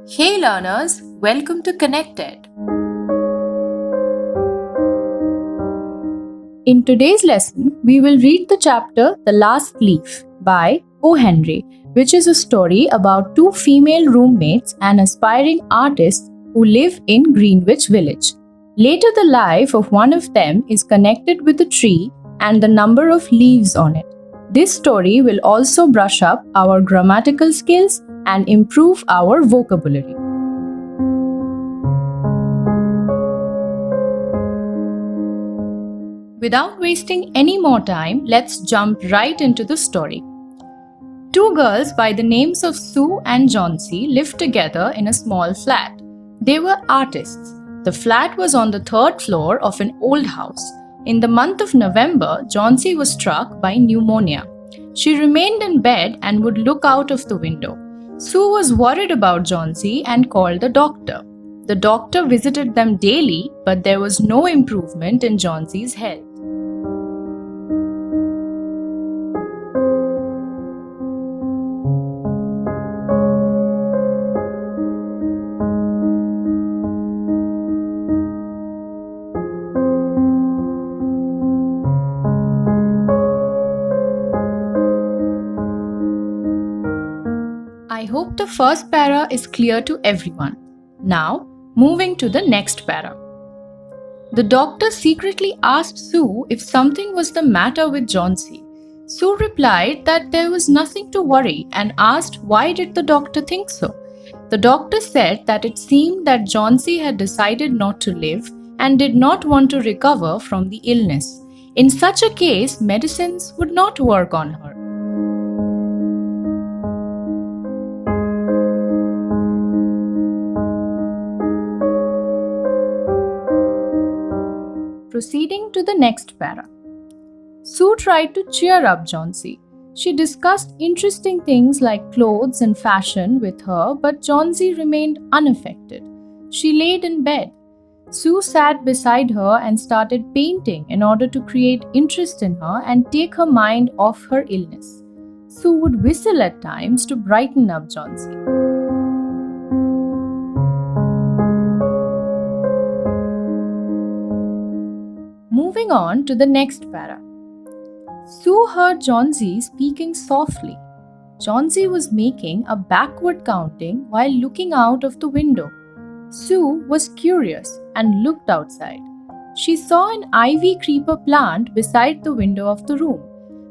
Hey learners, welcome to Connected. In today's lesson, we will read the chapter The Last Leaf by O. Henry, which is a story about two female roommates and aspiring artists who live in Greenwich Village. Later, the life of one of them is connected with a tree and the number of leaves on it. This story will also brush up our grammatical skills and improve our vocabulary. Without wasting any more time, let's jump right into the story. Two girls by the names of Sue and Johnsy lived together in a small flat. They were artists. The flat was on the third floor of an old house. In the month of November, Johnsy was struck by pneumonia. She remained in bed and would look out of the window. Sue was worried about Johnsy and called the doctor. The doctor visited them daily, but there was no improvement in Johnsy's health. I hope the first para is clear to everyone. Now, moving to the next para. The doctor secretly asked Sue if something was the matter with Johnsy. Sue replied that there was nothing to worry and asked why did the doctor think so. The doctor said that it seemed that Johnsy had decided not to live and did not want to recover from the illness. In such a case, medicines would not work on her. Proceeding to the next para. Sue tried to cheer up Johnsy. She discussed interesting things like clothes and fashion with her, but Johnsy remained unaffected. She laid in bed. Sue sat beside her and started painting in order to create interest in her and take her mind off her illness. Sue would whistle at times to brighten up Johnsy. Moving on to the next para. Sue heard Johnsy speaking softly. Johnsy was making a backward counting while looking out of the window. Sue was curious and looked outside. She saw an ivy creeper plant beside the window of the room.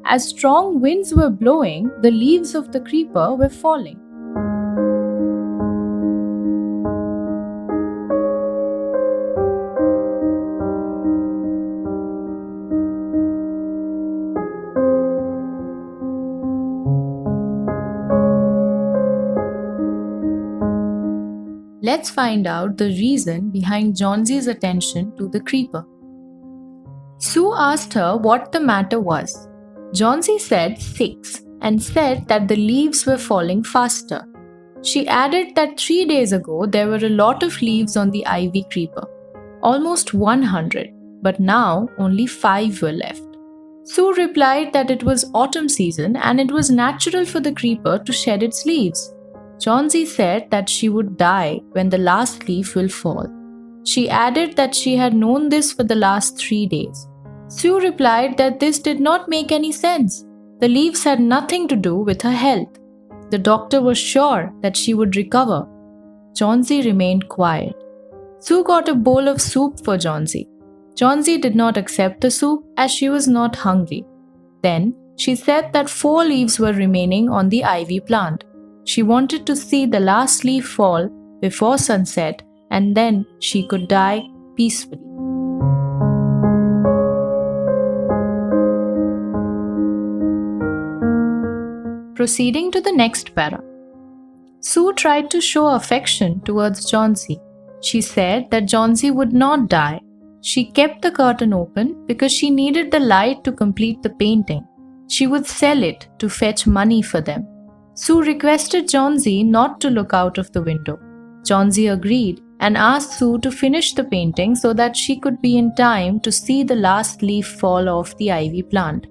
As strong winds were blowing, the leaves of the creeper were falling. Let's find out the reason behind Johnsy's attention to the creeper. Sue asked her what the matter was. Johnsy said 6 and said that the leaves were falling faster. She added that 3 days ago there were a lot of leaves on the ivy creeper, almost 100, but now only 5 were left. Sue replied that it was autumn season and it was natural for the creeper to shed its leaves. Johnsy said that she would die when the last leaf will fall. She added that she had known this for the last 3 days. Sue replied that this did not make any sense. The leaves had nothing to do with her health. The doctor was sure that she would recover. Johnsy remained quiet. Sue got a bowl of soup for Johnsy. Johnsy did not accept the soup as she was not hungry. Then she said that 4 leaves were remaining on the ivy plant. She wanted to see the last leaf fall before sunset and then she could die peacefully. Proceeding to the next para. Sue tried to show affection towards Johnsy. She said that Johnsy would not die. She kept the curtain open because she needed the light to complete the painting. She would sell it to fetch money for them. Sue requested Johnsy not to look out of the window. Johnsy agreed and asked Sue to finish the painting so that she could be in time to see the last leaf fall off the ivy plant.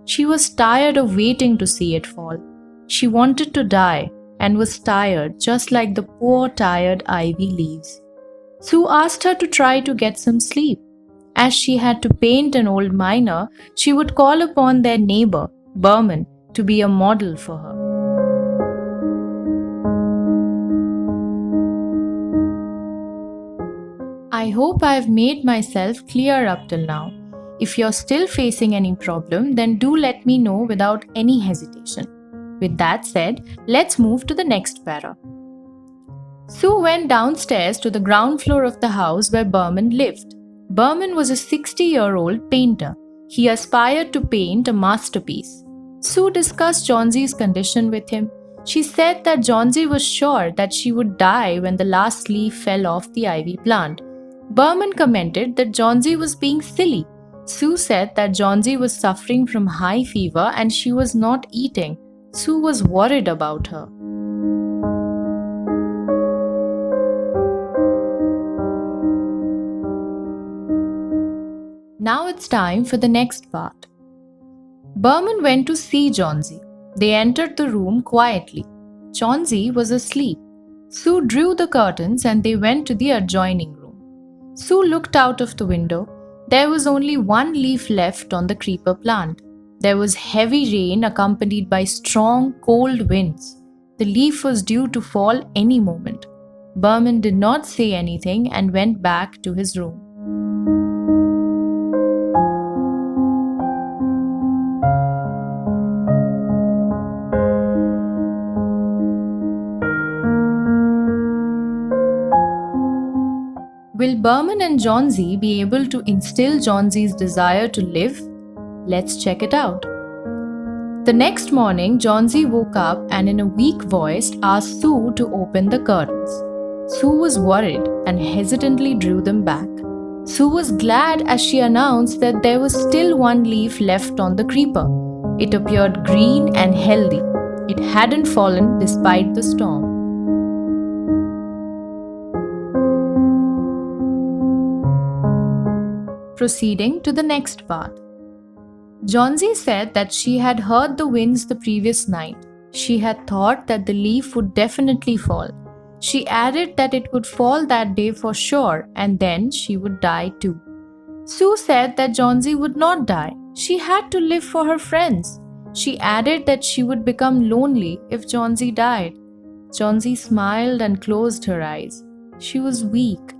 She was tired of waiting to see it fall. She wanted to die, and was tired, just like the poor tired ivy leaves. Sue asked her to try to get some sleep. As she had to paint an old miner, she would call upon their neighbor, Berman, to be a model for her. I hope I've made myself clear up till now. If you're still facing any problem, then do let me know without any hesitation. With that said, let's move to the next para. Sue went downstairs to the ground floor of the house where Berman lived. Berman was a 60-year-old painter. He aspired to paint a masterpiece. Sue discussed Johnsie's condition with him. She said that Johnsy was sure that she would die when the last leaf fell off the ivy plant. Berman commented that Johnsy was being silly. Sue said that Johnsy was suffering from high fever and she was not eating. Sue was worried about her. Now it's time for the next part. Berman went to see Johnsy. They entered the room quietly. Johnsy was asleep. Sue drew the curtains and they went to the adjoining room. Sue looked out of the window. There was only one leaf left on the creeper plant. There was heavy rain accompanied by strong, cold winds. The leaf was due to fall any moment. Berman did not say anything and went back to his room. Will Berman and Johnsy be able to instill Johnsy's desire to live? Let's check it out. The next morning, Johnsy woke up and in a weak voice asked Sue to open the curtains. Sue was worried and hesitantly drew them back. Sue was glad as she announced that there was still one leaf left on the creeper. It appeared green and healthy. It hadn't fallen despite the storm. Proceeding to the next part. Johnsy said that she had heard the winds the previous night. She had thought that the leaf would definitely fall. She added that it would fall that day for sure and then she would die too. Sue said that Johnsy would not die. She had to live for her friends. She added that she would become lonely if Johnsy died. Johnsy smiled and closed her eyes. She was weak.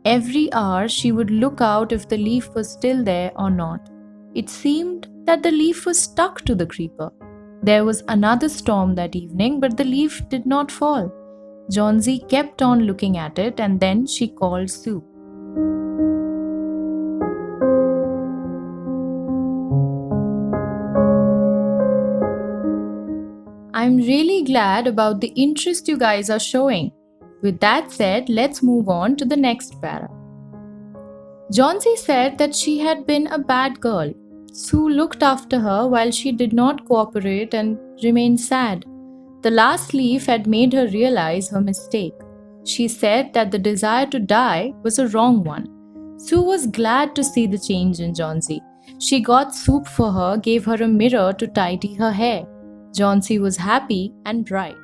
Every hour she would look out if the leaf was still there or not. It seemed that the leaf was stuck to the creeper. There was another storm that evening, but the leaf did not fall. Johnsy kept on looking at it and then she called Sue. I'm really glad about the interest you guys are showing. With that said, let's move on to the next para. Johnsy said that she had been a bad girl. Sue looked after her while she did not cooperate and remained sad. The last leaf had made her realize her mistake. She said that the desire to die was a wrong one. Sue was glad to see the change in Johnsy. She got soup for her, gave her a mirror to tidy her hair. Johnsy was happy and bright.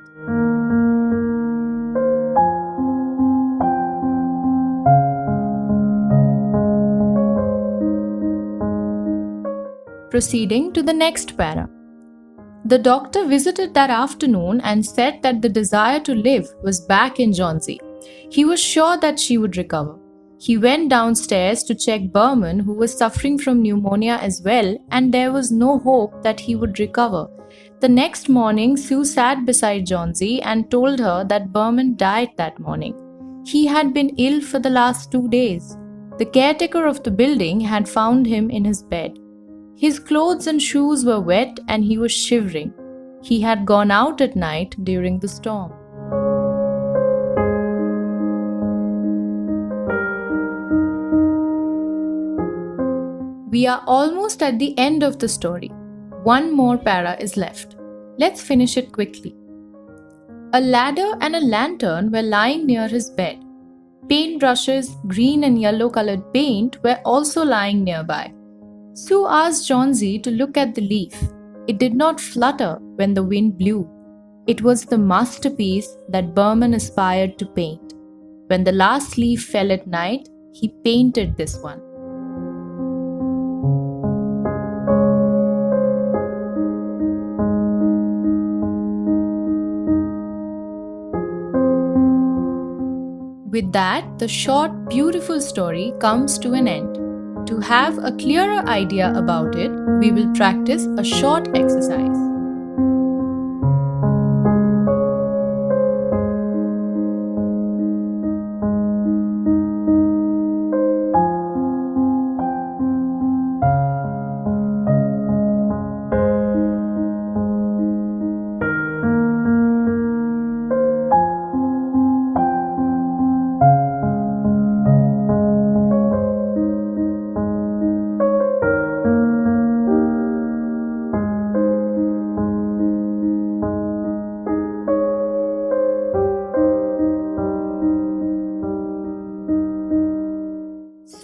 Proceeding to the next para. The doctor visited that afternoon and said that the desire to live was back in Johnsy. He was sure that she would recover. He went downstairs to check Berman, who was suffering from pneumonia as well, and there was no hope that he would recover. The next morning, Sue sat beside Johnsy and told her that Berman died that morning. He had been ill for the last 2 days. The caretaker of the building had found him in his bed. His clothes and shoes were wet and he was shivering. He had gone out at night during the storm. We are almost at the end of the story. One more para is left. Let's finish it quickly. A ladder and a lantern were lying near his bed. Paintbrushes, green and yellow colored paint, were also lying nearby. Sue asked Johnsy to look at the leaf. It did not flutter when the wind blew. It was the masterpiece that Berman aspired to paint. When the last leaf fell at night, he painted this one. With that, the short, beautiful story comes to an end. To have a clearer idea about it, we will practice a short exercise.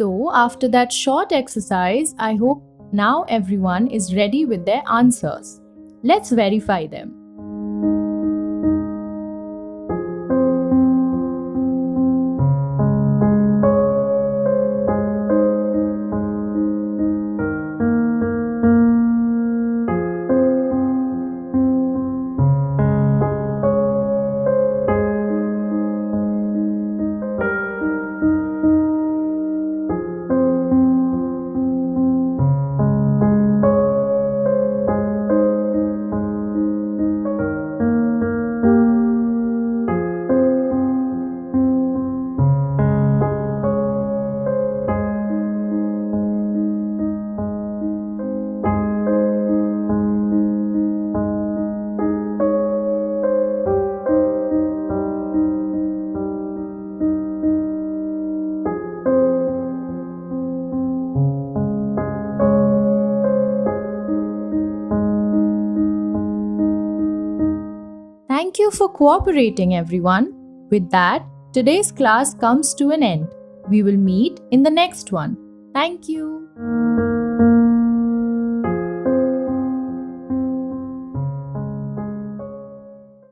So, after that short exercise, I hope now everyone is ready with their answers. Let's verify them. Thank you for cooperating, everyone. With that, today's class comes to an end. We will meet in the next one. Thank you.